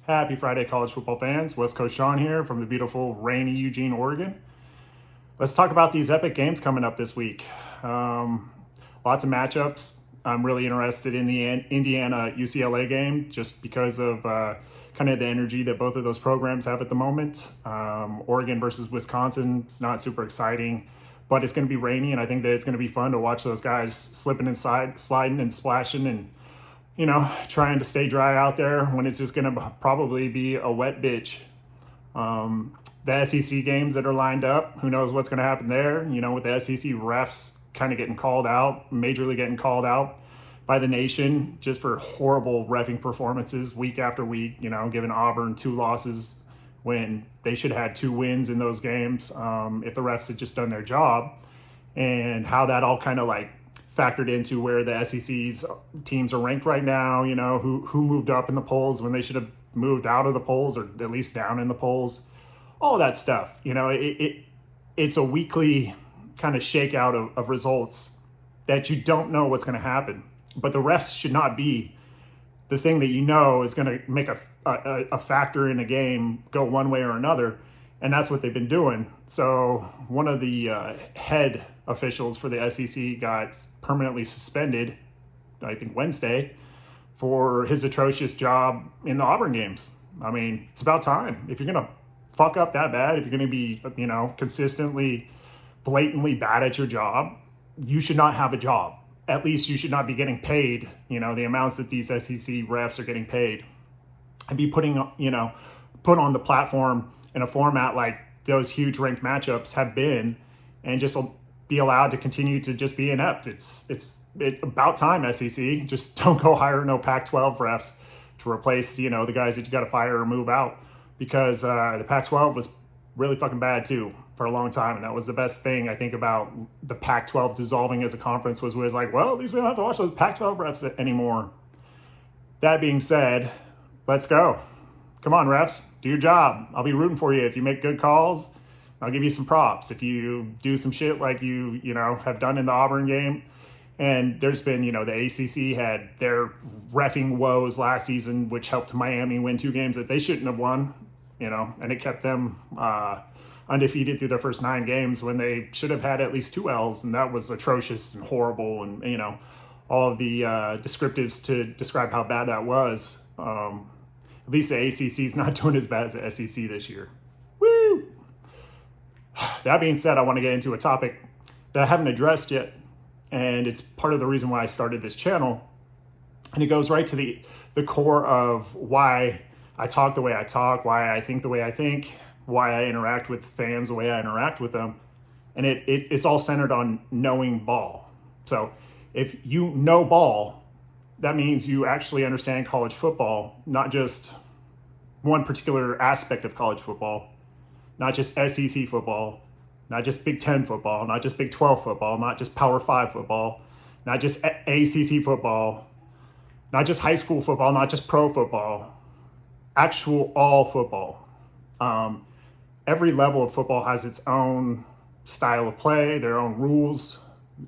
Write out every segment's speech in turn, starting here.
Happy Friday, college football fans. West Coast Sean here from the beautiful, rainy Eugene, Oregon. Let's talk about these epic games coming up this week. Lots of matchups. I'm really interested in the Indiana UCLA game just because of kind of the energy that both of those programs have at the moment. Oregon versus Wisconsin is not super exciting, but it's going to be rainy, and I think that it's going to be fun to watch those guys slipping inside, sliding and splashing, and trying to stay dry out there when it's just going to probably be a wet bitch. The SEC games that are lined up, who knows what's going to happen there? With the SEC refs kind of getting called out, majorly getting called out by the nation just for horrible reffing performances week after week, giving Auburn 2 losses when they should have had 2 wins in those games if the refs had just done their job, and how that all kind of factored into where the SEC's teams are ranked right now, who moved up in the polls when they should have moved out of the polls or at least down in the polls, all that stuff. It's a weekly kind of shakeout of results that you don't know what's going to happen. But the refs should not be the thing that is going to make a factor in a game go one way or another. And that's what they've been doing. So one of the head officials for the SEC got permanently suspended, I think Wednesday, for his atrocious job in the Auburn games. I mean, it's about time. If you're going to fuck up that bad, if you're going to be, consistently, blatantly bad at your job, you should not have a job. At least you should not be getting paid, the amounts that these SEC refs are getting paid, and be put on the platform in a format like those huge ranked matchups have been, and just be allowed to continue to just be inept. It's about time, SEC. Just don't go hire no Pac-12 refs to replace, the guys that you got to fire or move out, because the Pac-12 was really fucking bad too for a long time. And that was the best thing I think about the Pac-12 dissolving as a conference was like, well, at least we don't have to watch those Pac-12 refs anymore. That being said, let's go. Come on, refs, do your job. I'll be rooting for you. If you make good calls, I'll give you some props. If you do some shit like you have done in the Auburn game, and there's been, the ACC had their reffing woes last season, which helped Miami win 2 games that they shouldn't have won, and it kept them undefeated through their first 9 games when they should have had at least 2 L's, and that was atrocious and horrible, and, all of the descriptives to describe how bad that was. At least the ACC is not doing as bad as the SEC this year. Woo! That being said, I want to get into a topic that I haven't addressed yet, and it's part of the reason why I started this channel. And it goes right to the core of why I talk the way I talk, why I think the way I think, why I interact with fans the way I interact with them. And it's all centered on knowing ball. So if you know ball, that means you actually understand college football, not just one particular aspect of college football, not just SEC football, not just Big Ten football, not just Big 12 football, not just Power 5 football, not just ACC football, not just high school football, not just pro football, actual all football. Every level of football has its own style of play, their own rules,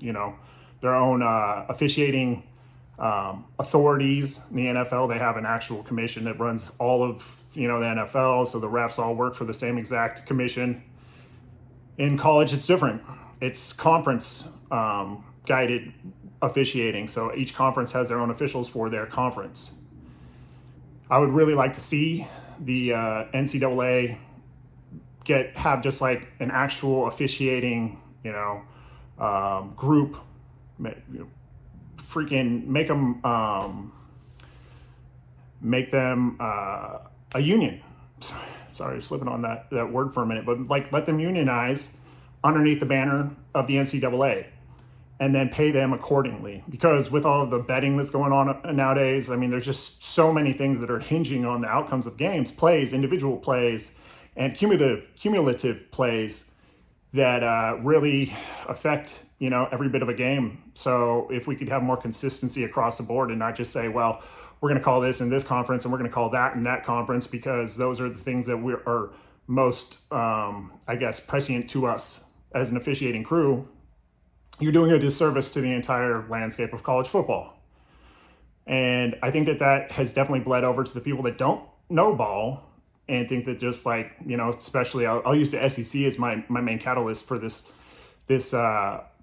their own officiating authorities. In the NFL, they have an actual commission that runs all of the NFL, so the refs all work for the same exact commission. In college, it's different. It's conference guided officiating, so each conference has their own officials for their conference. I would really like to see the NCAA have just like an actual officiating group, freaking make them a union. Sorry, slipping on that word for a minute, but let them unionize underneath the banner of the NCAA, and then pay them accordingly. Because with all of the betting that's going on nowadays, I mean, there's just so many things that are hinging on the outcomes of games, plays, individual plays, and cumulative plays that really affect every bit of a game. So if we could have more consistency across the board and not just say, well, we're going to call this in this conference and we're going to call that in that conference because those are the things that are most, prescient to us as an officiating crew, you're doing a disservice to the entire landscape of college football. And I think that has definitely bled over to the people that don't know ball and think that just like, especially I'll use the SEC as my main catalyst for this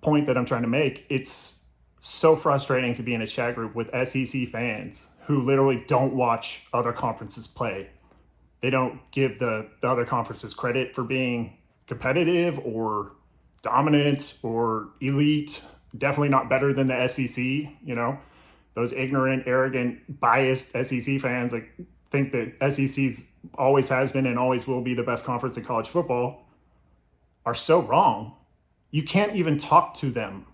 point that I'm trying to make. It's so frustrating to be in a chat group with SEC fans who literally don't watch other conferences play. They don't give the other conferences credit for being competitive or dominant or elite. Definitely not better than the SEC. Those ignorant, arrogant, biased SEC fans like think that SEC's always has been and always will be the best conference in college football are so wrong. You can't even talk to them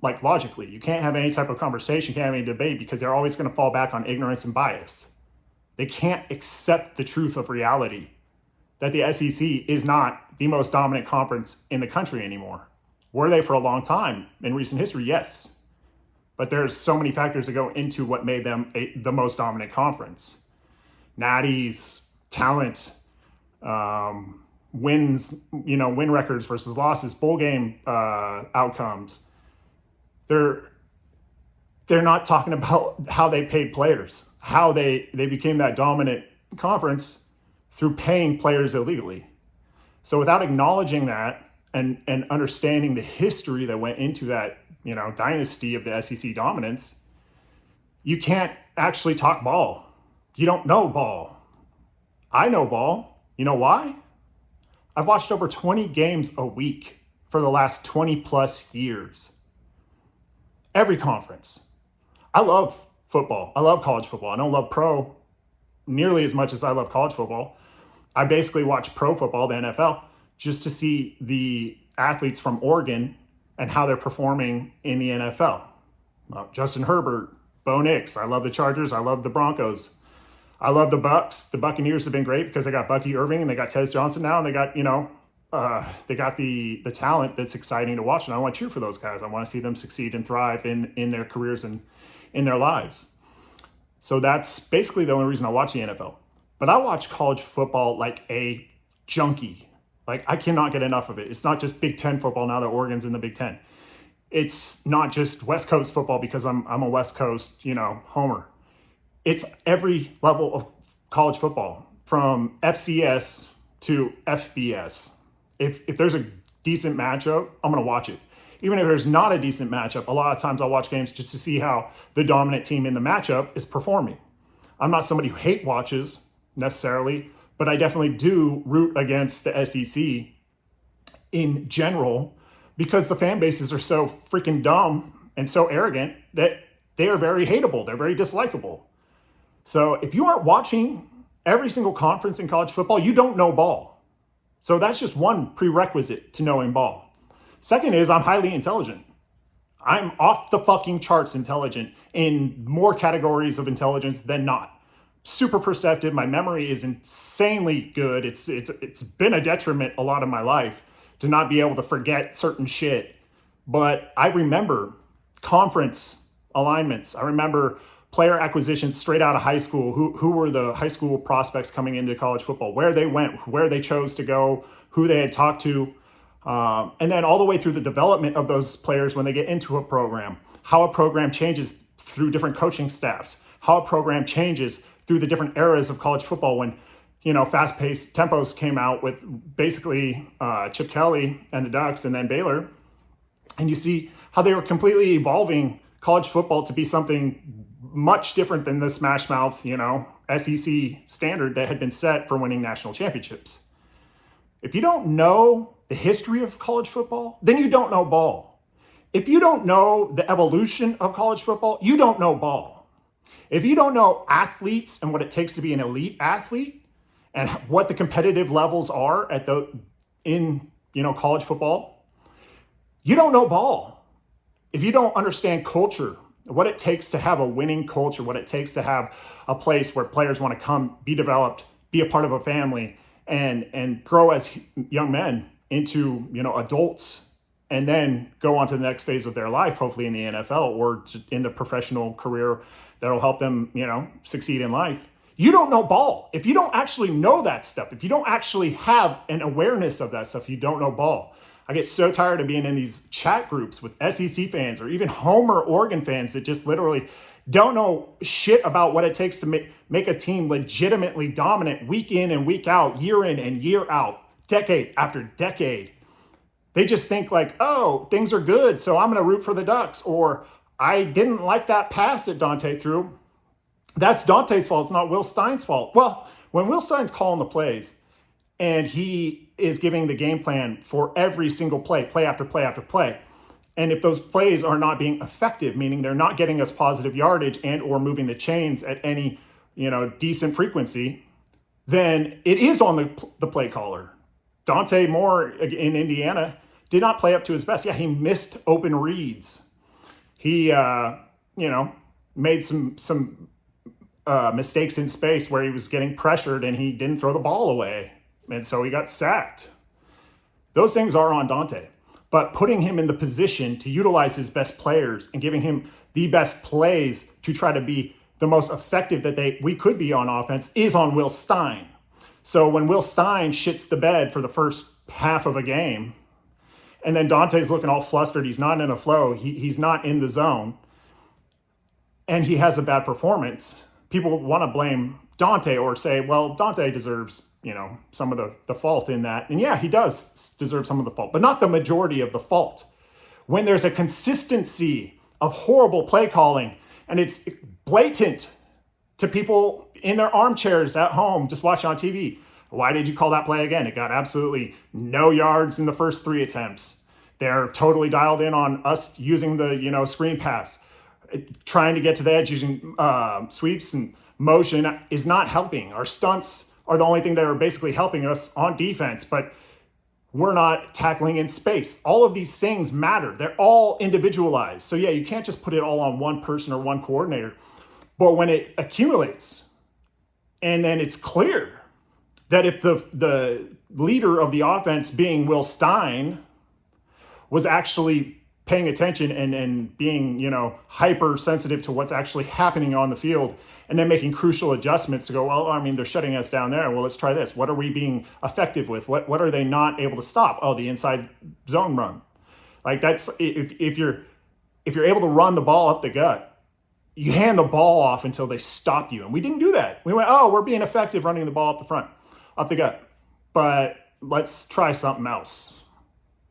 like logically. You can't have any type of conversation, you can't have any debate because they're always going to fall back on ignorance and bias. They can't accept the truth of reality that the SEC is not the most dominant conference in the country anymore. Were they for a long time in recent history? Yes. But there's so many factors that go into what made them the most dominant conference. Natties, talent, wins, win records versus losses, bowl game outcomes. They're not talking about how they paid players, how they became that dominant conference through paying players illegally. So without acknowledging that and understanding the history that went into that, dynasty of the SEC dominance, you can't actually talk ball. You don't know ball. I know ball. You know why? I've watched over 20 games a week for the last 20 plus years. Every conference. I love football. I love college football. I don't love pro nearly as much as I love college football. I basically watch pro football, the NFL, just to see the athletes from Oregon and how they're performing in the NFL. Justin Herbert, Bo Nix. I love the Chargers. I love the Broncos. I love the Bucs. The Buccaneers have been great because they got Bucky Irving and they got Tez Johnson now, and they got, they got the talent that's exciting to watch. And I want to cheer for those guys. I want to see them succeed and thrive in their careers and in their lives. So that's basically the only reason I watch the NFL. But I watch college football like a junkie. Like, I cannot get enough of it. It's not just Big Ten football now that Oregon's in the Big Ten. It's not just West Coast football because I'm a West Coast, homer. It's every level of college football, from FCS to FBS. If there's a decent matchup, I'm going to watch it. Even if there's not a decent matchup, a lot of times I'll watch games just to see how the dominant team in the matchup is performing. I'm not somebody who hate watches necessarily, but I definitely do root against the SEC in general because the fan bases are so freaking dumb and so arrogant that they are very hateable. They're very dislikable. So if you aren't watching every single conference in college football, you don't know ball. So that's just one prerequisite to knowing ball. Second is I'm highly intelligent. I'm off the fucking charts intelligent in more categories of intelligence than not. Super perceptive. My memory is insanely good. It's been a detriment a lot of my life to not be able to forget certain shit. But I remember conference alignments. I remember player acquisitions straight out of high school. Who were the high school prospects coming into college football? Where they went, where they chose to go, who they had talked to. And then all the way through the development of those players when they get into a program, how a program changes through different coaching staffs, how a program changes through the different eras of college football when, fast-paced tempos came out with basically Chip Kelly and the Ducks and then Baylor. And you see how they were completely evolving college football to be something much different than the smash mouth, SEC standard that had been set for winning national championships. If you don't know the history of college football, then you don't know ball. If you don't know the evolution of college football, you don't know ball. If you don't know athletes and what it takes to be an elite athlete and what the competitive levels are in college football, you don't know ball. If you don't understand culture, what it takes to have a winning culture, what it takes to have a place where players want to come, be developed, be a part of a family, and grow as young men into adults, and then go on to the next phase of their life, hopefully in the NFL or in the professional career that'll help them, succeed in life. You don't know ball. If you don't actually know that stuff, if you don't actually have an awareness of that stuff, you don't know ball. I get so tired of being in these chat groups with SEC fans or even Homer Oregon fans that just literally don't know shit about what it takes to make a team legitimately dominant week in and week out, year in and year out, decade after decade. They just think like, oh, things are good, so I'm going to root for the Ducks. Or I didn't like that pass that Dante threw. That's Dante's fault. It's not Will Stein's fault. Well, when Will Stein's calling the plays and he is giving the game plan for every single play after play after play, and if those plays are not being effective, meaning they're not getting us positive yardage and or moving the chains at any, decent frequency, then it is on the play caller. Dante Moore in Indiana did not play up to his best. Yeah, he missed open reads. He, made some mistakes in space where he was getting pressured and he didn't throw the ball away. And so he got sacked. Those things are on Dante. But putting him in the position to utilize his best players and giving him the best plays to try to be the most effective that we could be on offense is on Will Stein. So when Will Stein shits the bed for the first half of a game, and then Dante's looking all flustered, he's not in a flow, he's not in the zone, and he has a bad performance, people want to blame Dante or say, well, Dante deserves, some of the fault in that. And yeah, he does deserve some of the fault, but not the majority of the fault. When there's a consistency of horrible play calling and it's blatant to people in their armchairs at home, just watching on TV, why did you call that play again? It got absolutely no yards in the first 3 attempts. They're totally dialed in on us using the, screen pass, trying to get to the edge using sweeps and motion is not helping. Our stunts are the only thing that are basically helping us on defense, but we're not tackling in space. All of these things matter. They're all individualized. So yeah, you can't just put it all on one person or one coordinator. But when it accumulates and then it's clear that if the leader of the offense being Will Stein was actually paying attention and being, hypersensitive to what's actually happening on the field and then making crucial adjustments to go, well, I mean, they're shutting us down there. Well, let's try this. What are we being effective with? What are they not able to stop? Oh, the inside zone run. Like that's, if you're able to run the ball up the gut, you hand the ball off until they stop you. And we didn't do that. We went, oh, we're being effective running the ball up the gut. But let's try something else.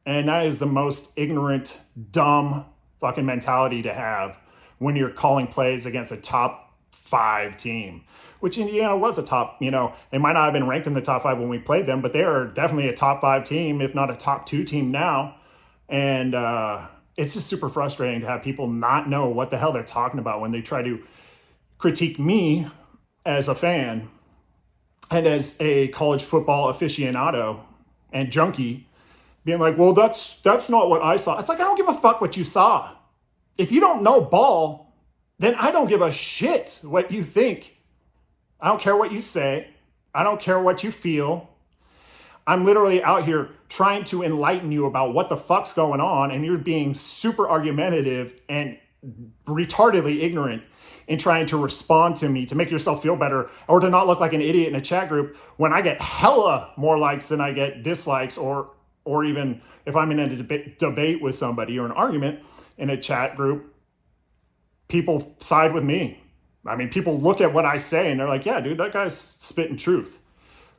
And that is the most ignorant, dumb fucking mentality to have when you're calling plays against a top 5 team, which Indiana was a top, they might not have been ranked in the top 5 when we played them, but they are definitely a top 5 team, if not a top 2 team now. And it's just super frustrating to have people not know what the hell they're talking about when they try to critique me as a fan and as a college football aficionado and junkie, being like, well, that's not what I saw. It's like, I don't give a fuck what you saw. If you don't know ball, then I don't give a shit what you think. I don't care what you say. I don't care what you feel. I'm literally out here trying to enlighten you about what the fuck's going on, and you're being super argumentative and retardedly ignorant in trying to respond to me to make yourself feel better or to not look like an idiot in a chat group when I get hella more likes than I get dislikes, or even if I'm in a debate with somebody or an argument in a chat group, people side with me. I mean, people look at what I say and they're like, yeah, dude, that guy's spitting truth.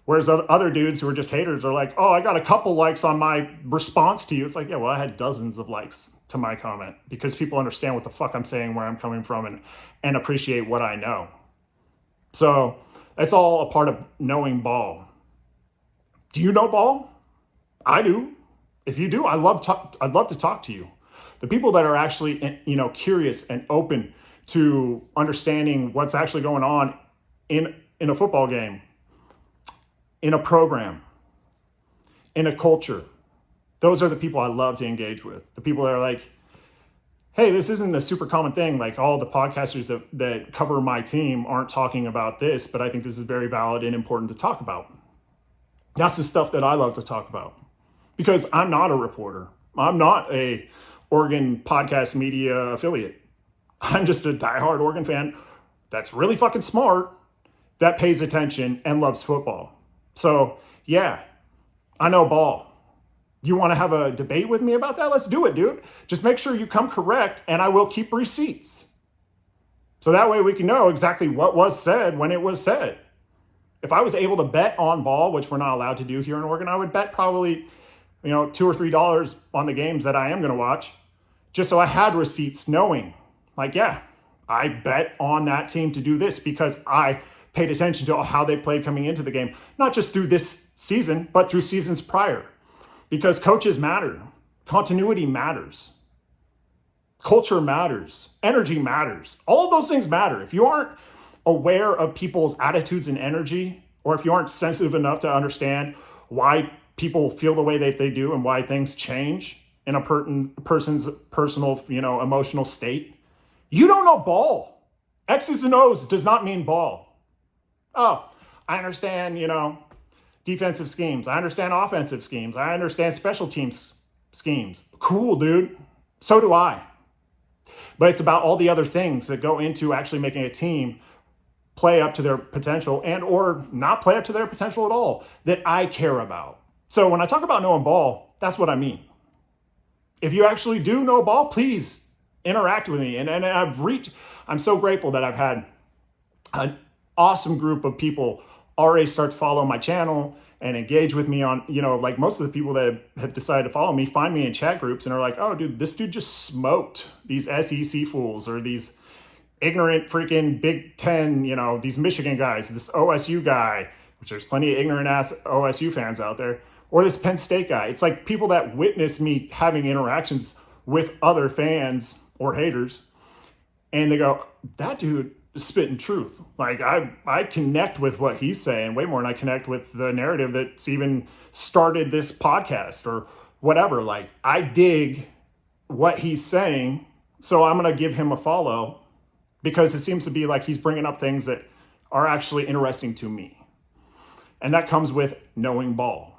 Whereas other dudes who are just haters are like, oh, I got a couple likes on my response to you. It's like, yeah, well, I had dozens of likes to my comment because people understand what the fuck I'm saying, where I'm coming from, and appreciate what I know. So that's all a part of knowing ball. Do you know ball? I do. If you do, I'd love to talk to you. The people that are actually, curious and open to understanding what's actually going on in a football game, in a program, in a culture. Those are the people I love to engage with. The people that are like, hey, this isn't a super common thing. Like all the podcasters that cover my team aren't talking about this, but I think this is very valid and important to talk about. That's the stuff that I love to talk about because I'm not a reporter. I'm not a Oregon podcast media affiliate. I'm just a diehard Oregon fan that's really fucking smart, that pays attention and loves football. So yeah, I know ball. You want to have a debate with me about that? Let's do it, dude. Just make sure you come correct and I will keep receipts. So that way we can know exactly what was said when it was said. If I was able to bet on ball, which we're not allowed to do here in Oregon, I would bet probably, $2 or $3 on the games that I am going to watch, just so I had receipts knowing, like, yeah, I bet on that team to do this because I paid attention to how they played coming into the game, not just through this season, but through seasons prior. Because coaches matter, continuity matters, culture matters, energy matters. All of those things matter. If you aren't aware of people's attitudes and energy, or if you aren't sensitive enough to understand why people feel the way that they do and why things change in a person's personal, emotional state, you don't know ball. X's and O's does not mean ball. Oh, I understand, defensive schemes. I understand offensive schemes. I understand special teams schemes. Cool, dude. So do I. But it's about all the other things that go into actually making a team play up to their potential and or not play up to their potential at all that I care about. So when I talk about knowing ball, that's what I mean. If you actually do know ball, please interact with me. And I'm so grateful that I've had an awesome group of people already start to follow my channel and engage with me on, like most of the people that have decided to follow me find me in chat groups and are like, oh, dude, this dude just smoked these SEC fools or these ignorant freaking Big Ten, these Michigan guys, this OSU guy, which there's plenty of ignorant ass OSU fans out there, or this Penn State guy. It's like people that witness me having interactions with other fans or haters, and they go, that dude is spitting truth. Like I connect with what he's saying way more than I connect with the narrative that's even started this podcast or whatever. Like I dig what he's saying, so I'm going to give him a follow because it seems to be like he's bringing up things that are actually interesting to me. And that comes with knowing ball.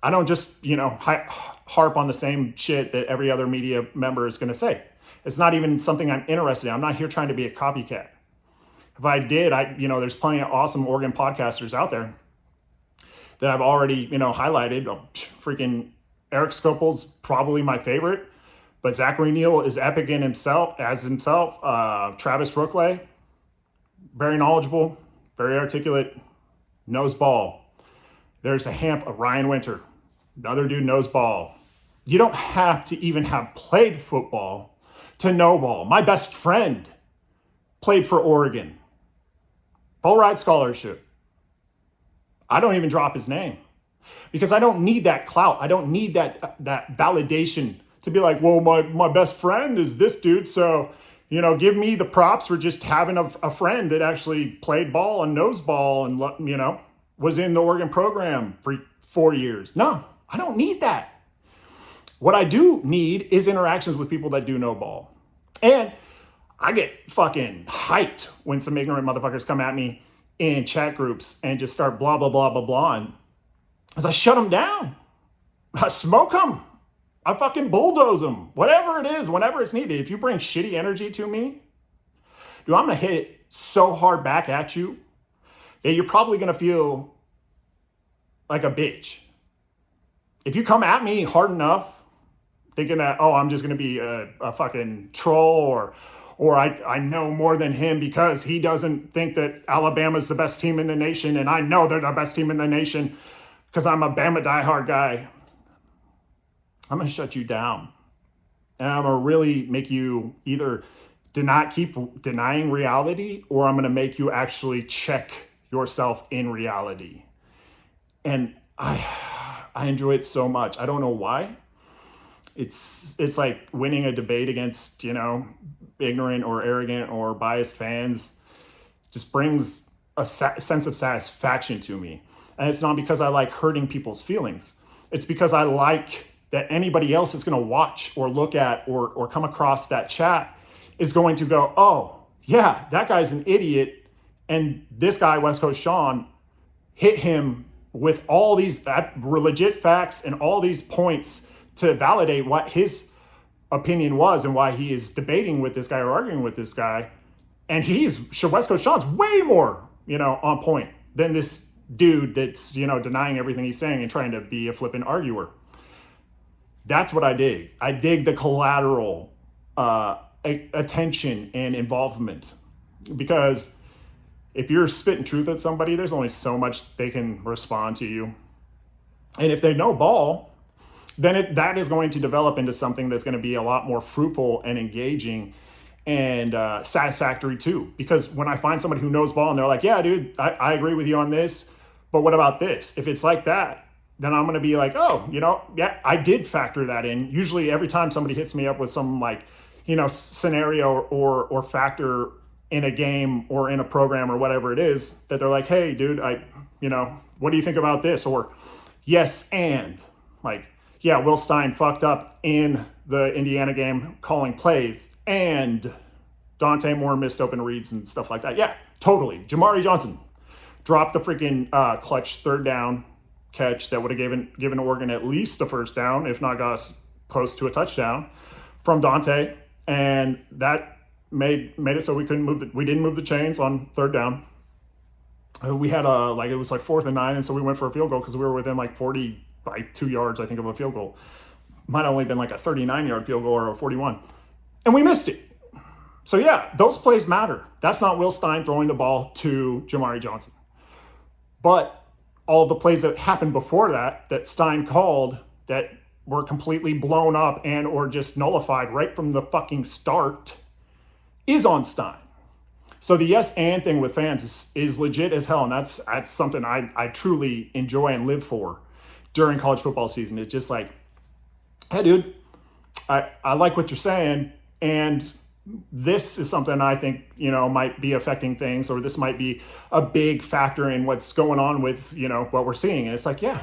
I don't just, harp on the same shit that every other media member is going to say. It's not even something I'm interested in. I'm not here trying to be a copycat. If I did, there's plenty of awesome Oregon podcasters out there that I've already, highlighted. Freaking Eric Scopel's probably my favorite, but Zachary Neal is epic in himself. Travis Brookley, very knowledgeable, very articulate, knows ball. There's a Hamp of Ryan Winter. Another dude knows ball. You don't have to even have played football to know ball. My best friend played for Oregon. Full ride scholarship. I don't even drop his name because I don't need that clout. I don't need that validation to be like, well, my best friend is this dude. So, give me the props for just having a friend that actually played ball and knows ball and, was in the Oregon program for 4 years. No, I don't need that. What I do need is interactions with people that do know ball. And I get fucking hyped when some ignorant motherfuckers come at me in chat groups and just start blah, blah, blah, blah, blah. And as I shut them down, I smoke them. I fucking bulldoze them. Whatever it is, whenever it's needed. If you bring shitty energy to me, dude, I'm going to hit it so hard back at you that you're probably going to feel like a bitch. If you come at me hard enough, thinking that, oh, I'm just going to be a fucking troll or I know more than him because he doesn't think that Alabama's the best team in the nation and I know they're the best team in the nation because I'm a Bama diehard guy, I'm going to shut you down. And I'm going to really make you either keep denying reality or I'm going to make you actually check yourself in reality. And I enjoy it so much. I don't know why. It's like winning a debate against, ignorant or arrogant or biased fans. Just brings a sense of satisfaction to me. And it's not because I like hurting people's feelings. It's because I like that anybody else is going to watch or look at or come across that chat is going to go, oh, yeah, that guy's an idiot. And this guy, West Coast Sean, hit him with all these legit facts and all these points to validate what his opinion was and why he is debating with this guy or arguing with this guy. And West Coast Sean's way more, on point than this dude that's, denying everything he's saying and trying to be a flippant arguer. That's what I dig. I dig the collateral attention and involvement because if you're spitting truth at somebody, there's only so much they can respond to you. And if they know ball, then that is going to develop into something that's going to be a lot more fruitful and engaging and satisfactory too. Because when I find somebody who knows ball and they're like, yeah, dude, I agree with you on this, but what about this? If it's like that, then I'm going to be like, oh, yeah, I did factor that in. Usually every time somebody hits me up with some scenario or factor in a game or in a program or whatever it is, that they're like, hey, dude, what do you think about this? Or yes, and yeah, Will Stein fucked up in the Indiana game calling plays, and Dante Moore missed open reads and stuff like that. Yeah, totally. Jamari Johnson dropped the freaking clutch third down catch that would have given Oregon at least a first down, if not got us close to a touchdown from Dante, and that made it so we didn't move the chains on third down. We had it was 4th and 9, and so we went for a field goal because we were within 40 by 2 yards, I think, of a field goal. Might have only been a 39-yard field goal or a 41, and we missed it. So yeah, those plays matter. That's not Will Stein throwing the ball to Jamari Johnson, but all the plays that happened before that Stein called that were completely blown up and or just nullified right from the fucking start is on Stein. So the yes and thing with fans is legit as hell, and that's something I truly enjoy and live for during college football season. It's just like, hey, dude, I like what you're saying, and this is something I think, might be affecting things, or this might be a big factor in what's going on with, what we're seeing. And it's like, yeah,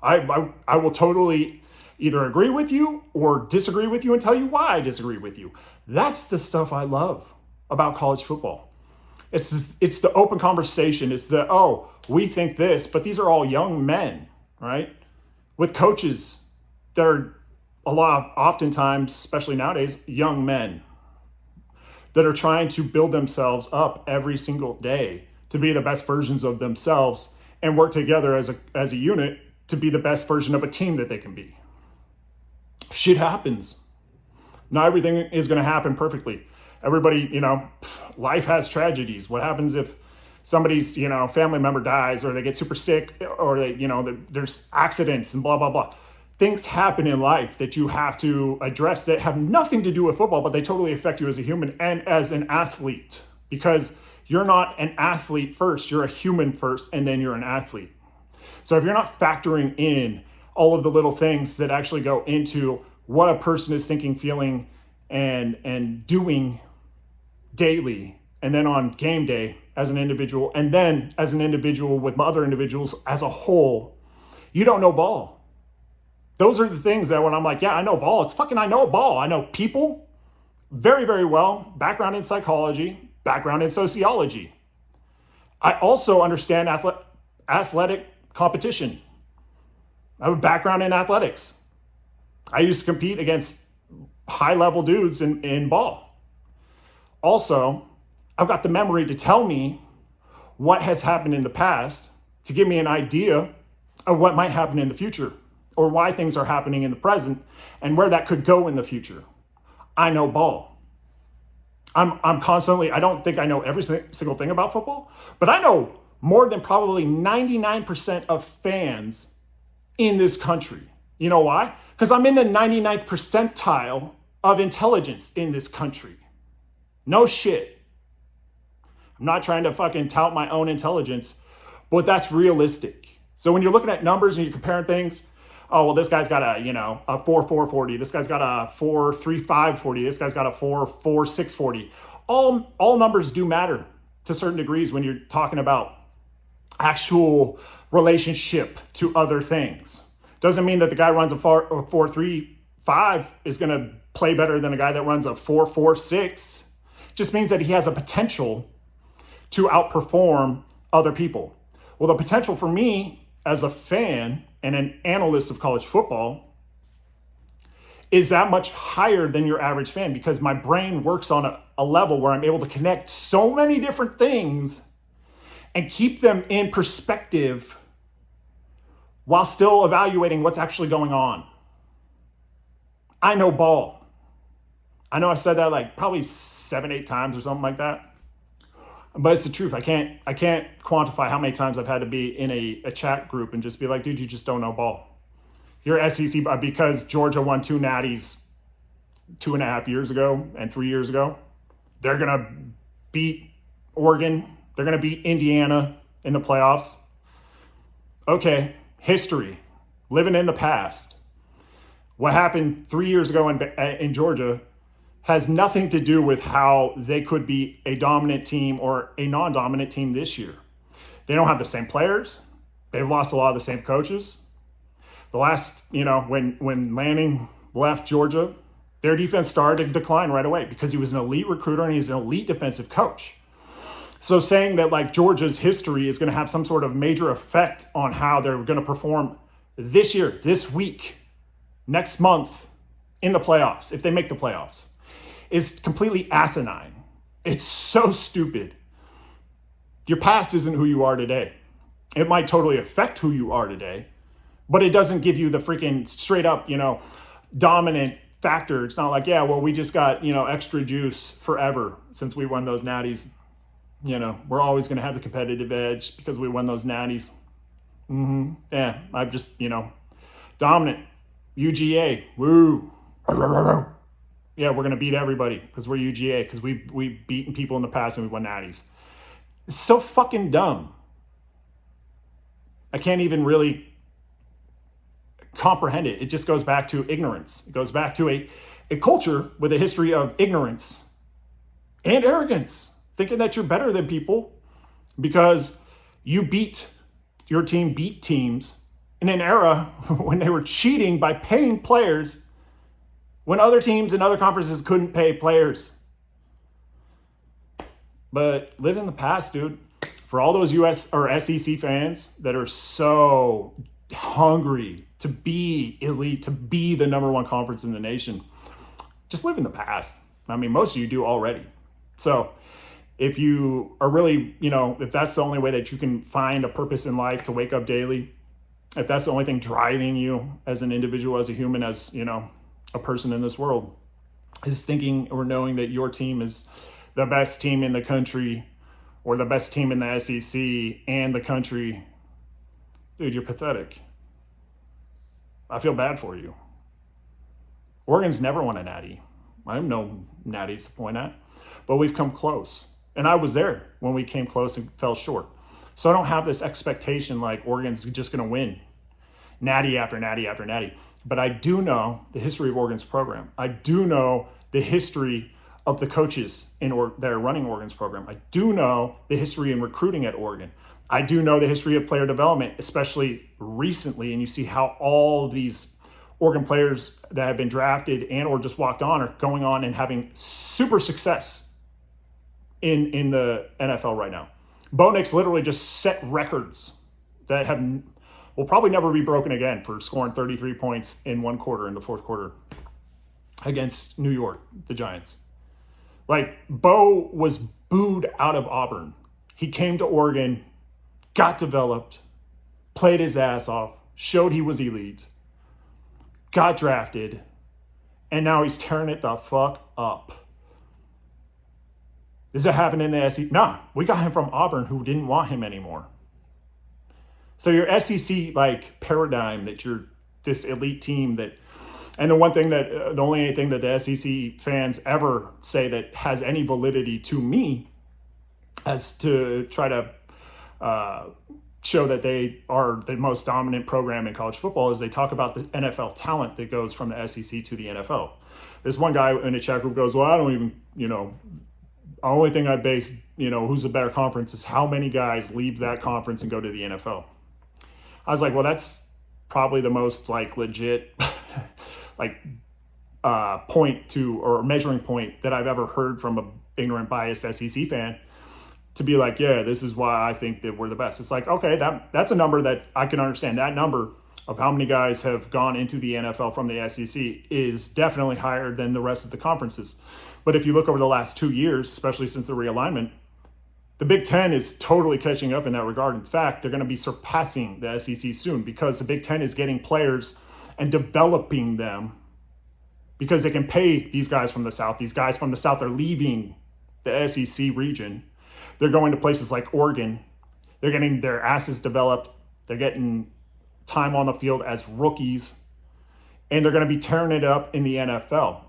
I will totally either agree with you or disagree with you and tell you why I disagree with you. That's the stuff I love about college football. It's the open conversation. It's we think this, but these are all young men, right? With coaches that are oftentimes, especially nowadays, young men that are trying to build themselves up every single day to be the best versions of themselves and work together as a unit to be the best version of a team that they can be. Shit happens. Not everything is going to happen perfectly. Everybody, life has tragedies. What happens if somebody's, family member dies, or they get super sick, or there's accidents and blah, blah, blah. Things happen in life that you have to address that have nothing to do with football, but they totally affect you as a human and as an athlete, because you're not an athlete first, you're a human first, and then you're an athlete. So if you're not factoring in all of the little things that actually go into what a person is thinking, feeling, and doing daily, and then on game day as an individual, and then as an individual with other individuals as a whole, you don't know ball. Those are the things that when I'm like, yeah, I know ball, I know ball. I know people very, very well, background in psychology, background in sociology. I also understand athletic competition. I have a background in athletics. I used to compete against high-level dudes in ball. Also, I've got the memory to tell me what has happened in the past, to give me an idea of what might happen in the future, or why things are happening in the present and where that could go in the future. I know ball. I'm constantly, I don't think I know every single thing about football, but I know more than probably 99% of fans in this country. You know why? Because I'm in the 99th percentile of intelligence in this country. No shit. I'm not trying to fucking tout my own intelligence, but that's realistic. So when you're looking at numbers and you're comparing things, oh, well, this guy's got a 4.4 40. This guy's got a 4.35 40. This guy's got a 4.46 40. All numbers do matter to certain degrees when you're talking about actual relationship to other things. Doesn't mean that the guy runs a 4.35 is going to play better than a guy that runs a 4.46. Just means that he has a potential to outperform other people. Well, the potential for me as a fan and an analyst of college football is that much higher than your average fan, because my brain works on a level where I'm able to connect so many different things and keep them in perspective while still evaluating what's actually going on. I know ball. I know I said that like probably 7-8 times or something like that. But it's the truth. I can't quantify how many times I've had to be in a chat group and just be like, dude, you just don't know ball. You're SEC because Georgia won 2 natties 2.5 years ago and 3 years ago. They're gonna beat Oregon. They're gonna beat Indiana in the playoffs. Okay, history, living in the past. What happened 3 years ago in Georgia has nothing to do with how they could be a dominant team or a non-dominant team this year. They don't have the same players. They've lost a lot of the same coaches. The last, when Lanning left Georgia, their defense started to decline right away because he was an elite recruiter and he's an elite defensive coach. So saying that like Georgia's history is going to have some sort of major effect on how they're going to perform this year, this week, next month in the playoffs, if they make the playoffs, is completely asinine. It's so stupid. Your past isn't who you are today. It might totally affect who you are today, but it doesn't give you the freaking straight up, dominant factor. It's not like, yeah, well, we just got, extra juice forever since we won those natties. We're always going to have the competitive edge because we won those natties. Yeah, I'm just, dominant. UGA, woo. Yeah, we're going to beat everybody because we're UGA, because we've beaten people in the past and we won natties. It's so fucking dumb. I can't even really comprehend it. It just goes back to ignorance. It goes back to a culture with a history of ignorance and arrogance, thinking that you're better than people because your team beat teams in an era when they were cheating by paying players when other teams and other conferences couldn't pay players. But live in the past, dude. For all those US or SEC fans that are so hungry to be elite, to be the number one conference in the nation, just live in the past. I mean, most of you do already. So if you are really, if that's the only way that you can find a purpose in life, to wake up daily, if that's the only thing driving you as an individual, as a human, as, a person in this world, is thinking or knowing that your team is the best team in the country or the best team in the SEC and the country, dude, you're pathetic. I feel bad for you. Oregon's never won a natty. I have no natties to point at, but we've come close. And I was there when we came close and fell short. So I don't have this expectation like Oregon's just going to win natty after natty after natty. But I do know the history of Oregon's program. I do know the history of the coaches that are running Oregon's program. I do know the history in recruiting at Oregon. I do know the history of player development, especially recently. And you see how all of these Oregon players that have been drafted and or just walked on are going on and having super success in the NFL right now. Bo Nix literally just set records that will probably never be broken again for scoring 33 points in one quarter, in the fourth quarter, against New York, the Giants. Like, Bo was booed out of Auburn. He came to Oregon, got developed, played his ass off, showed he was elite, got drafted, and now he's tearing it the fuck up. Does it happen in the SEC? Nah, we got him from Auburn, who didn't want him anymore. So your SEC paradigm that you're this elite team that, and the only thing that the SEC fans ever say that has any validity to me as to try to show that they are the most dominant program in college football is they talk about the NFL talent that goes from the SEC to the NFL. This one guy in the chat group goes, well, I don't even, the only thing I base, who's a better conference is how many guys leave that conference and go to the NFL. I was like, well, that's probably the most legit point to, or measuring point that I've ever heard from a ignorant, biased SEC fan to be like, yeah, this is why I think that we're the best. It's like, okay, that's a number that I can understand. That number of how many guys have gone into the NFL from the SEC is definitely higher than the rest of the conferences. But if you look over the last 2 years, especially since the realignment, the Big Ten is totally catching up in that regard. In fact, they're going to be surpassing the SEC soon because the Big Ten is getting players and developing them because they can pay these guys from the South. These guys from the South are leaving the SEC region. They're going to places like Oregon. They're getting their asses developed. They're getting time on the field as rookies. And they're going to be tearing it up in the NFL.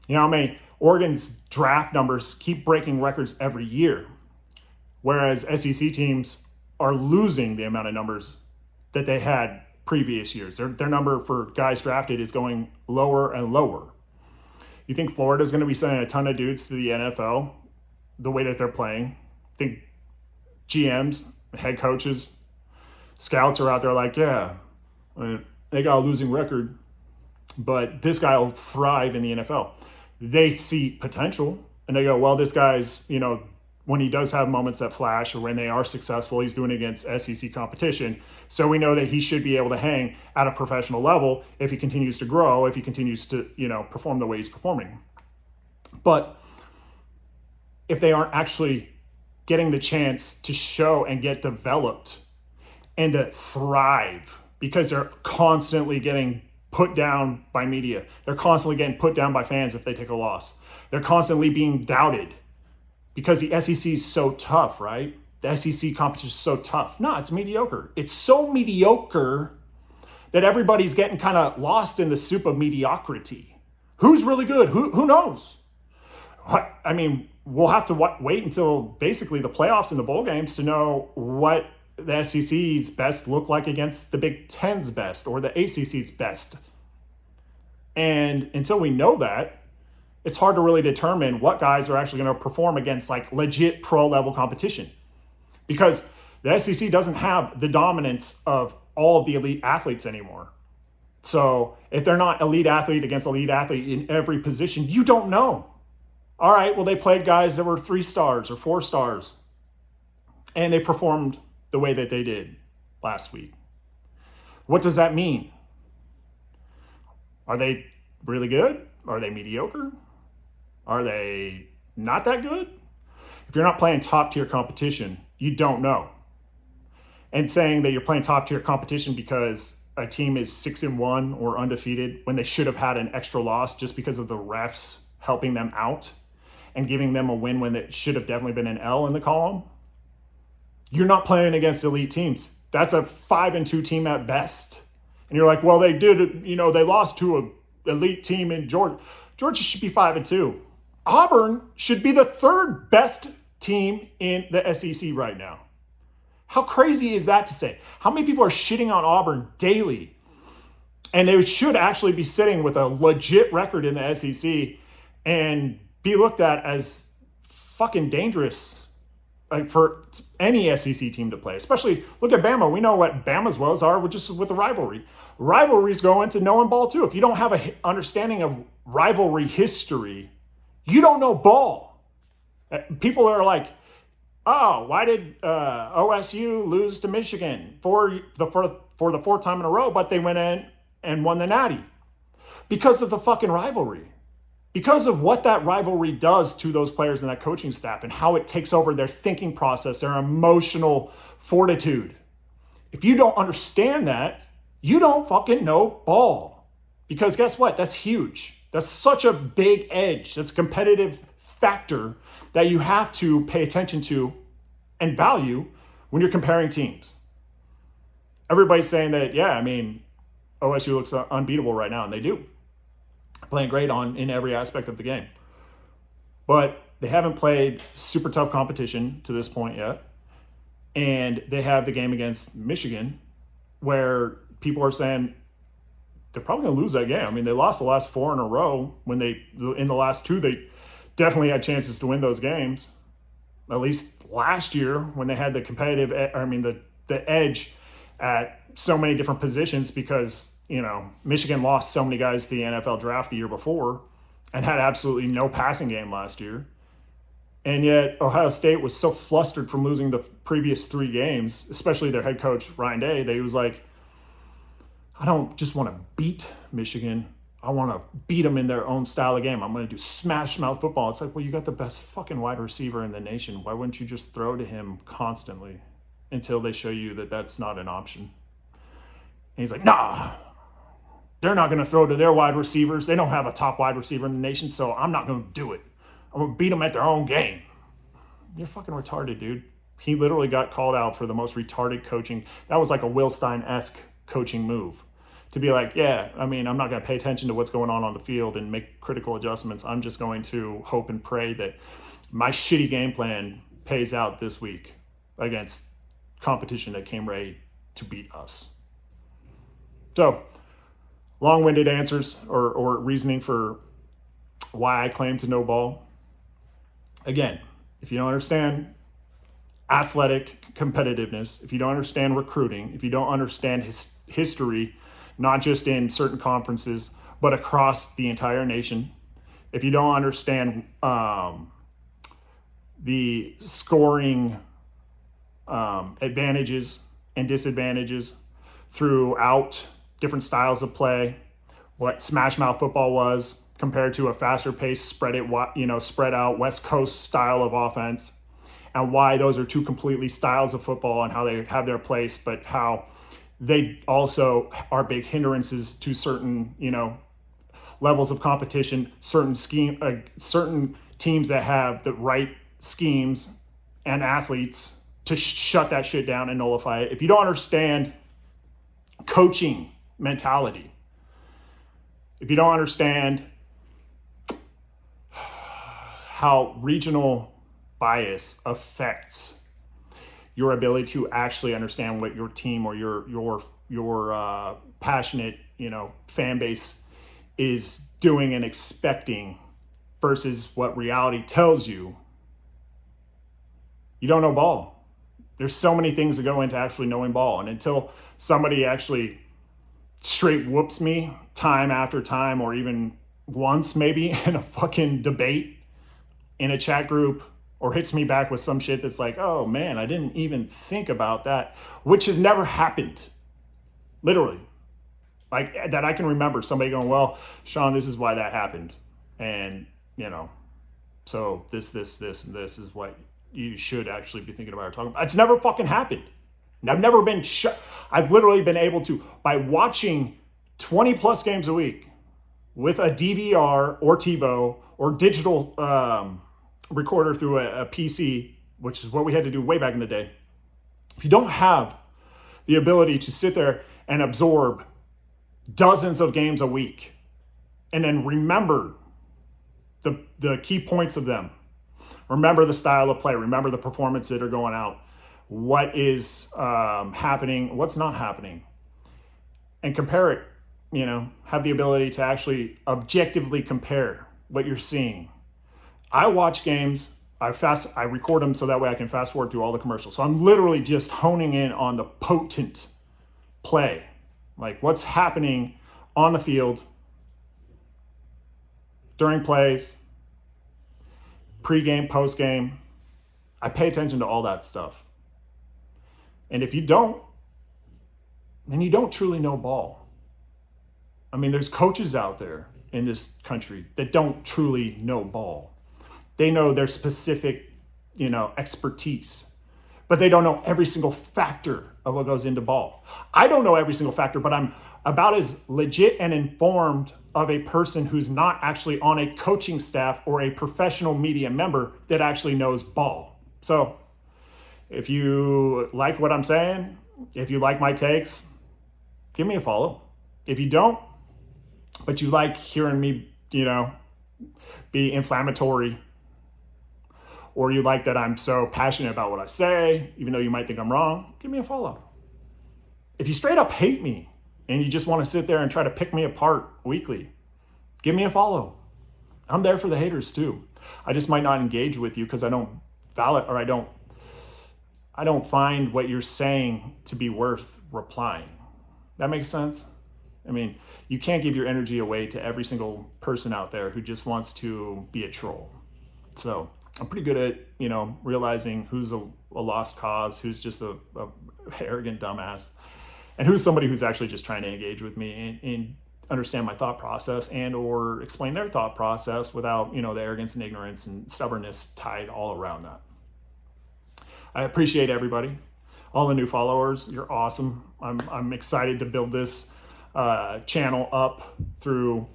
You know how many Oregon's draft numbers keep breaking records every year, whereas SEC teams are losing the amount of numbers that they had previous years. Their number for guys drafted is going lower and lower. You think Florida's going to be sending a ton of dudes to the NFL the way that they're playing? I think GMs, head coaches, scouts are out there like, yeah, they got a losing record, but this guy will thrive in the NFL. They see potential and they go, well, this guy's, when he does have moments that flash or when they are successful, he's doing it against SEC competition. So we know that he should be able to hang at a professional level if he continues to grow, if he continues to, perform the way he's performing. But if they aren't actually getting the chance to show and get developed and to thrive because they're constantly getting put down by media. They're constantly getting put down by fans if they take a loss. They're constantly being doubted because the SEC is so tough, right? The SEC competition is so tough. No, it's mediocre. It's so mediocre that everybody's getting kind of lost in the soup of mediocrity. Who's really good? Who knows? I mean, we'll have to wait until basically the playoffs and the bowl games to know what the SEC's best look like against the Big Ten's best or the ACC's best. And until we know that, it's hard to really determine what guys are actually going to perform against like legit pro level competition, because the SEC doesn't have the dominance of all of the elite athletes anymore. So if they're not elite athlete against elite athlete in every position, you don't know. All right, well, they played guys that were 3 stars or 4 stars and they performed the way that they did last week. What does that mean? Are they really good? Are they mediocre? Are they not that good? If you're not playing top tier competition, you don't know. And saying that you're playing top tier competition because a team is 6-1 or undefeated when they should have had an extra loss just because of the refs helping them out and giving them a win when it should have definitely been an L in the column, you're not playing against elite teams. That's a 5-2 team at best. And you're like, well, they did, they lost to an elite team in Georgia. Georgia should be 5-2. Auburn should be the 3rd best team in the SEC right now. How crazy is that to say? How many people are shitting on Auburn daily? And they should actually be sitting with a legit record in the SEC and be looked at as fucking dangerous for any SEC team to play. Especially, look at Bama. We know what Bama's woes are just with the rivalry. Rivalries go into knowing ball too. If you don't have an understanding of rivalry history, you don't know ball. People are like, oh, why did OSU lose to Michigan for the 4th time in a row, but they went in and won the Natty? Because of the fucking rivalry. Because of what that rivalry does to those players and that coaching staff and how it takes over their thinking process, their emotional fortitude. If you don't understand that, you don't fucking know ball. Because guess what? That's huge. That's such a big edge. That's a competitive factor that you have to pay attention to and value when you're comparing teams. Everybody's saying that, OSU looks unbeatable right now, and they do. Playing great in every aspect of the game. But they haven't played super tough competition to this point yet. And they have the game against Michigan where people are saying they're probably going to lose that game. I mean, they lost the last 4 in a row when in the last 2, they definitely had chances to win those games. At least last year when they had the competitive, the edge at so many different positions because, Michigan lost so many guys to the NFL draft the year before and had absolutely no passing game last year. And yet Ohio State was so flustered from losing the previous 3 games, especially their head coach, Ryan Day, that he was like, I don't just want to beat Michigan. I want to beat them in their own style of game. I'm going to do smash mouth football. It's like, well, you got the best fucking wide receiver in the nation. Why wouldn't you just throw to him constantly until they show you that that's not an option? And he's like, nah, they're not going to throw to their wide receivers. They don't have a top wide receiver in the nation, so I'm not going to do it. I'm going to beat them at their own game. you're fucking retarded, dude. He literally got called out for the most retarded coaching. That was like a Will Stein-esque coaching move. To be like, yeah, I mean, I'm not going to pay attention to what's going on the field and make critical adjustments. I'm just going to hope and pray that my shitty game plan pays out this week against competition that came ready to beat us. So, long-winded answers or reasoning for why I claim to know ball. Again, if you don't understand athletic competitiveness, if you don't understand recruiting, if you don't understand history, not just in certain conferences, but across the entire nation, if you don't understand the scoring advantages and disadvantages throughout different styles of play, what smash mouth football was compared to a faster paced, spread out West Coast style of offense, and why those are two completely styles of football and how they have their place, but how they also are big hindrances to certain, levels of competition, certain teams that have the right schemes and athletes to shut that shit down and nullify it. If you don't understand coaching mentality, if you don't understand how regional bias affects your ability to actually understand what your team or your passionate, fan base is doing and expecting versus what reality tells you, you don't know ball. There's so many things that go into actually knowing ball. And until somebody actually straight whoops me time after time, or even once maybe in a fucking debate in a chat group, or hits me back with some shit that's like, oh man, I didn't even think about that, which has never happened. Literally. Like, that I can remember somebody going, well, Sean, this is why that happened. And, so this, and this is what you should actually be thinking about or talking about. It's never fucking happened. And I've never been I've literally been able to, by watching 20 plus games a week with a DVR or TiVo or digital recorder through a PC, which is what we had to do way back in the day. If you don't have the ability to sit there and absorb dozens of games a week and then remember the key points of them, remember the style of play, remember the performance that are going out, what is happening, what's not happening, and compare it, have the ability to actually objectively compare what you're seeing. I watch games, I record them so that way I can fast forward through all the commercials. So I'm literally just honing in on the potent play, like what's happening on the field during plays, pre-game, post-game. I pay attention to all that stuff. And if you don't, then you don't truly know ball. I mean, there's coaches out there in this country that don't truly know ball. They know their specific, expertise, but they don't know every single factor of what goes into ball. I don't know every single factor, but I'm about as legit and informed of a person who's not actually on a coaching staff or a professional media member that actually knows ball. So if you like what I'm saying, if you like my takes, give me a follow. If you don't, but you like hearing me, be inflammatory, or you like that I'm so passionate about what I say, even though you might think I'm wrong, give me a follow. If you straight up hate me and you just want to sit there and try to pick me apart weekly, give me a follow. I'm there for the haters too. I just might not engage with you because I don't find what you're saying to be worth replying. That makes sense? I mean, you can't give your energy away to every single person out there who just wants to be a troll. So I'm pretty good at, realizing who's a lost cause, who's just a arrogant dumbass, and who's somebody who's actually just trying to engage with me and understand my thought process and or explain their thought process without, the arrogance and ignorance and stubbornness tied all around that. I appreciate everybody. All the new followers, you're awesome. I'm excited to build this channel up through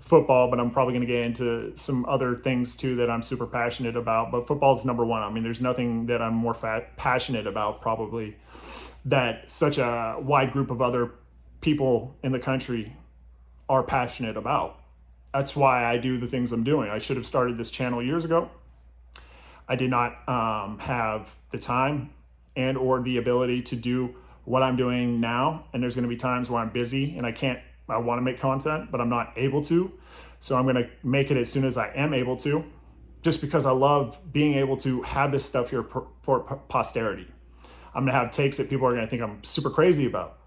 football, but I'm probably going to get into some other things too that I'm super passionate about. But football is number one. I mean, there's nothing that I'm more passionate about probably that such a wide group of other people in the country are passionate about. That's why I do the things I'm doing. I should have started this channel years ago. I did not have the time and or the ability to do what I'm doing now. And there's going to be times where I'm busy and I want to make content, but I'm not able to. So I'm going to make it as soon as I am able to, just because I love being able to have this stuff here for posterity. I'm going to have takes that people are going to think I'm super crazy about.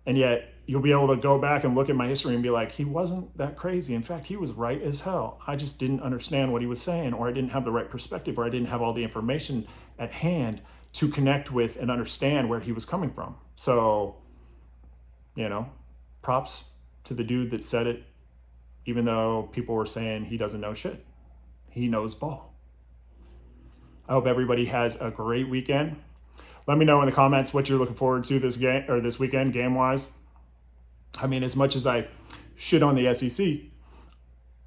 And yet you'll be able to go back and look at my history and be like, he wasn't that crazy. In fact, he was right as hell. I just didn't understand what he was saying, or I didn't have the right perspective, or I didn't have all the information at hand to connect with and understand where he was coming from. So, props to the dude that said it, even though people were saying he doesn't know shit. He knows ball. I hope everybody has a great weekend. Let me know in the comments what you're looking forward to this game or this weekend game-wise. I mean, as much as I shit on the SEC,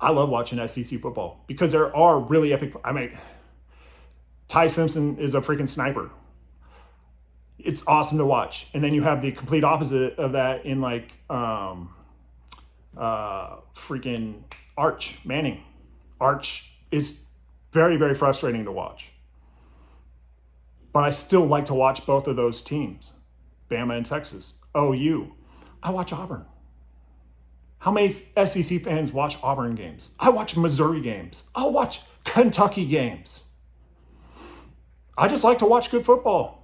I love watching SEC football because there are really epic. I mean, Ty Simpson is a freaking sniper. It's awesome to watch. And then you have the complete opposite of that in freaking Arch Manning. Arch is very, very frustrating to watch. But I still like to watch both of those teams, Bama and Texas. OU. I watch Auburn. How many SEC fans watch Auburn games? I watch Missouri games. I'll watch Kentucky games. I just like to watch good football.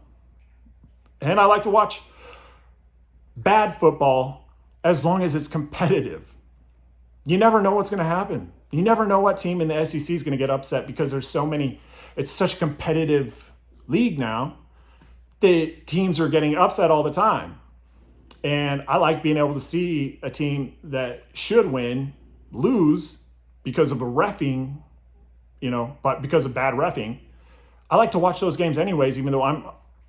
And I like to watch bad football as long as it's competitive. You never know what's going to happen. You never know what team in the SEC is going to get upset because there's so many. It's such a competitive league now. The teams are getting upset all the time. And I like being able to see a team that should win lose because of a reffing, but because of bad reffing. I like to watch those games anyways, even though I'm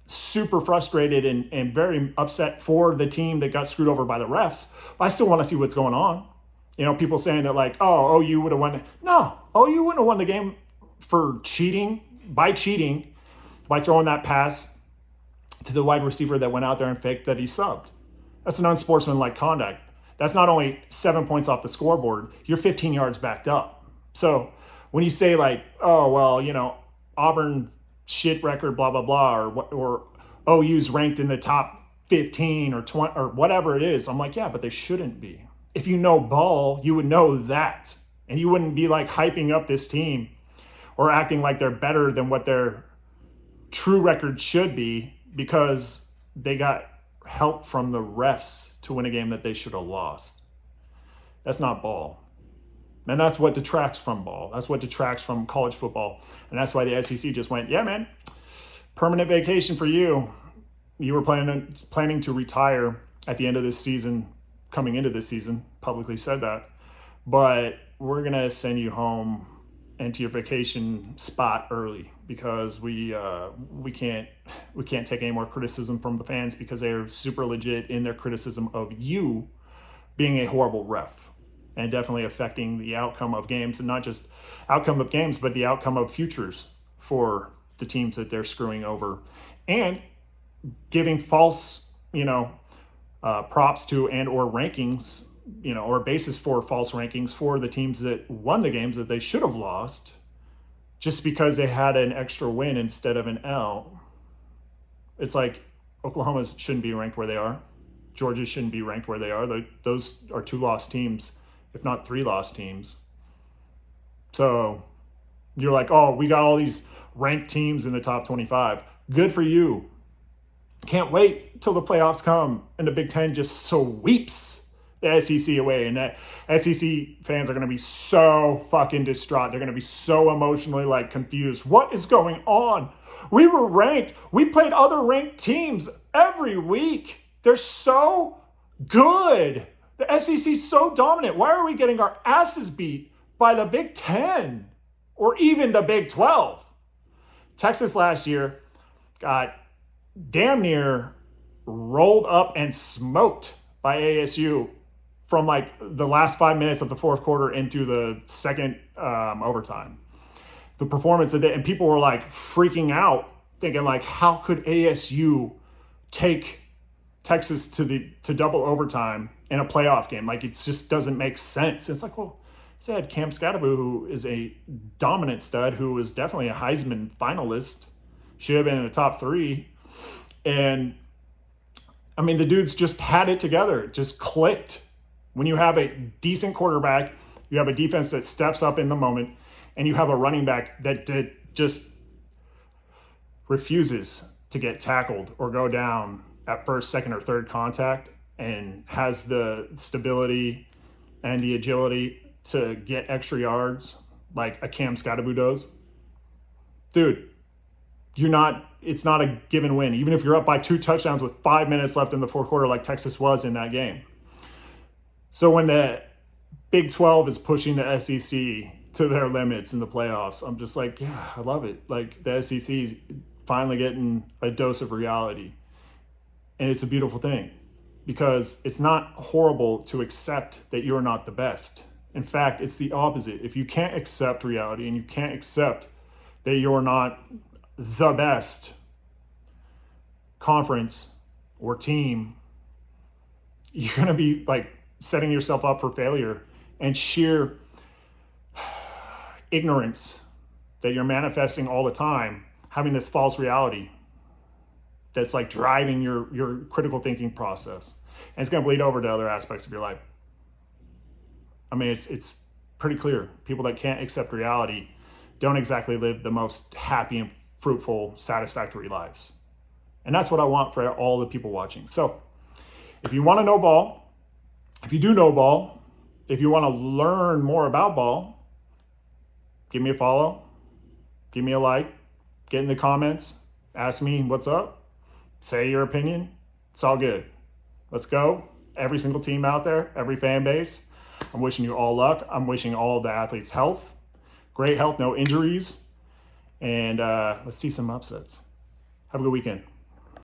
super frustrated and very upset for the team that got screwed over by the refs. But I still want to see what's going on. People saying that like, oh, OU would have won. No, OU wouldn't have won the game for cheating, by throwing that pass to the wide receiver that went out there and faked that he subbed. That's an unsportsmanlike conduct. That's not only 7 points off the scoreboard, you're 15 yards backed up. So when you say like, oh, well, Auburn shit record, blah, blah, blah, or OU's ranked in the top 15 or 20 or whatever it is, I'm like, yeah, but they shouldn't be. If you know ball, you would know that. And you wouldn't be like hyping up this team or acting like they're better than what their true record should be because they got help from the refs to win a game that they should have lost. That's not ball. And that's what detracts from ball. That's what detracts from college football. And that's why the SEC just went, yeah, man, permanent vacation for you. You were planning to retire at the end of this season, coming into this season, publicly said that. But we're going to send you home and to your vacation spot early because we can't take any more criticism from the fans because they're super legit in their criticism of you being a horrible ref and definitely affecting the outcome of games, and not just outcome of games, but the outcome of futures for the teams that they're screwing over, and giving false, props to and or rankings, or basis for false rankings for the teams that won the games that they should have lost just because they had an extra win instead of an L. It's like Oklahoma shouldn't be ranked where they are. Georgia shouldn't be ranked where they are. Those are 2 lost teams, if not 3 lost teams. So you're like, oh, we got all these ranked teams in the top 25. Good for you. Can't wait till the playoffs come and the Big Ten just sweeps the SEC away. And that SEC fans are going to be so fucking distraught. They're going to be so emotionally confused. What is going on? We were ranked. We played other ranked teams every week. They're so good. The SEC is so dominant. Why are we getting our asses beat by the Big Ten or even the Big 12? Texas last year got damn near rolled up and smoked by ASU from like the last 5 minutes of the fourth quarter into the second overtime. The performance of it, and people were like freaking out, thinking like, how could ASU take Texas to double overtime in a playoff game? Like, it just doesn't make sense. It's like, well, they had Cam Scatterbu, who is a dominant stud, who was definitely a Heisman finalist, should have been in the top 3. And I mean, the dudes just had it together, just clicked. When you have a decent quarterback, you have a defense that steps up in the moment, and you have a running back that just refuses to get tackled or go down at first, second, or third contact, and has the stability and the agility to get extra yards like a Cam Scatterbu does. Dude, it's not a given win, even if you're up by 2 touchdowns with 5 minutes left in the fourth quarter like Texas was in that game. So when the Big 12 is pushing the SEC to their limits in the playoffs, I'm just like, yeah, I love it. Like, the SEC is finally getting a dose of reality. And it's a beautiful thing, because it's not horrible to accept that you're not the best. In fact, it's the opposite. If you can't accept reality and you can't accept that you're not the best conference or team, you're going to be like setting yourself up for failure and sheer ignorance that you're manifesting all the time, having this false reality that's like driving your critical thinking process. And it's going to bleed over to other aspects of your life. I mean, it's pretty clear. People that can't accept reality don't exactly live the most happy and fruitful, satisfactory lives. And that's what I want for all the people watching. So if you want to know ball, if you do know ball, if you want to learn more about ball, give me a follow, give me a like, get in the comments, ask me what's up, say your opinion. It's all good. Let's go. Every single team out there, every fan base, I'm wishing you all luck. I'm wishing all of the athletes health, great health, no injuries, and let's see some upsets. Have a good weekend.